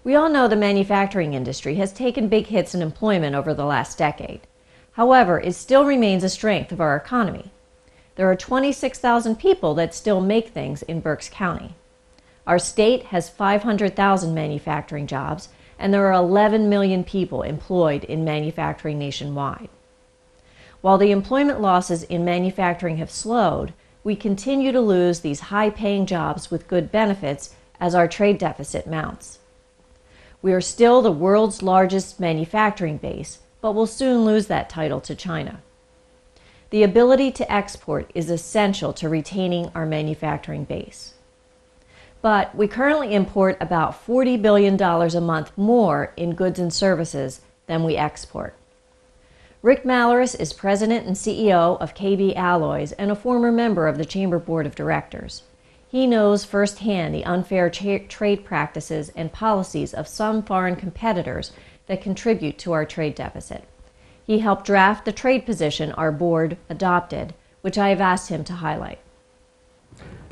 We all know the manufacturing industry has taken big hits in employment over the last decade. However, it still remains a strength of our economy. There are 26,000 people that still make things in Berks County. Our state has 500,000 manufacturing jobs, and there are 11 million people employed in manufacturing nationwide. While the employment losses in manufacturing have slowed, we continue to lose these high-paying jobs with good benefits as our trade deficit mounts. We are still the world's largest manufacturing base, but will soon lose that title to China. The ability to export is essential to retaining our manufacturing base. But we currently import about $40 billion a month more in goods and services than we export. Rick Malaris is president and CEO of KB Alloys and a former member of the Chamber Board of Directors. He knows firsthand the unfair trade practices and policies of some foreign competitors that contribute to our trade deficit. He helped draft the trade position our board adopted, which I have asked him to highlight.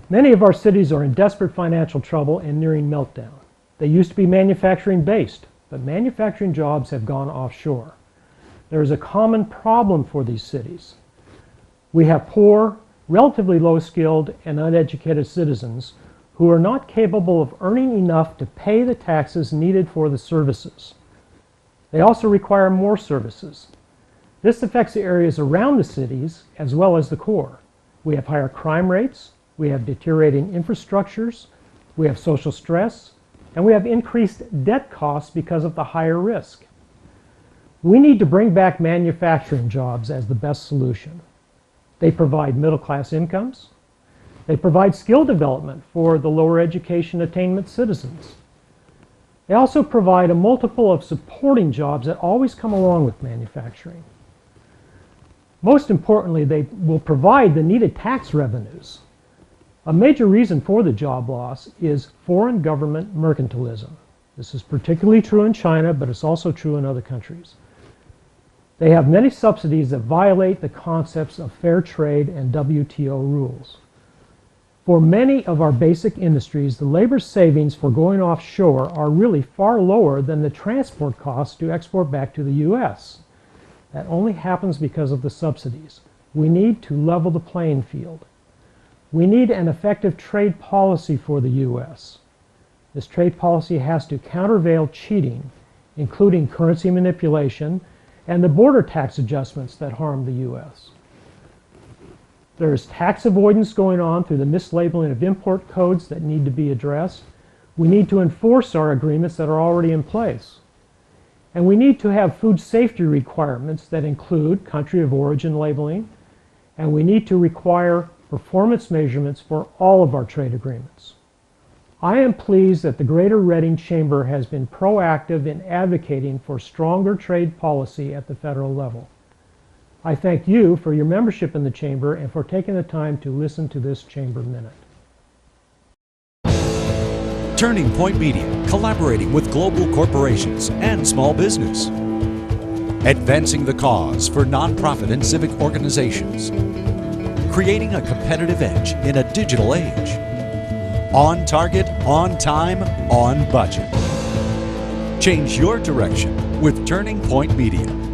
Many of our cities are in desperate financial trouble and nearing meltdown. They used to be manufacturing based, but manufacturing jobs have gone offshore. There is a common problem for these cities. We have poor, relatively low-skilled and uneducated citizens who are not capable of earning enough to pay the taxes needed for the services. They also require more services. This affects the areas around the cities as well as the core. We have higher crime rates, we have deteriorating infrastructures, we have social stress, and we have increased debt costs because of the higher risk. We need to bring back manufacturing jobs as the best solution. They provide middle-class incomes. They provide skill development for the lower education attainment citizens. They also provide a multiple of supporting jobs that always come along with manufacturing. Most importantly, they will provide the needed tax revenues. A major reason for the job loss is foreign government mercantilism. This is particularly true in China, but it's also true in other countries. They have many subsidies that violate the concepts of fair trade and WTO rules. For many of our basic industries, the labor savings for going offshore are really far lower than the transport costs to export back to the U.S. That only happens because of the subsidies. We need to level the playing field. We need an effective trade policy for the U.S. This trade policy has to countervail cheating, including currency manipulation and the border tax adjustments that harm the U.S. There is tax avoidance going on through the mislabeling of import codes that need to be addressed. We need to enforce our agreements that are already in place. And we need to have food safety requirements that include country of origin labeling, and we need to require performance measurements for all of our trade agreements. I am pleased that the Greater Reading Chamber has been proactive in advocating for stronger trade policy at the federal level. I thank you for your membership in the Chamber and for taking the time to listen to this Chamber Minute. Turning Point Media, collaborating with global corporations and small business. Advancing the cause for nonprofit and civic organizations. Creating a competitive edge in a digital age. On target, on time, on budget. Change your direction with Turning Point Media.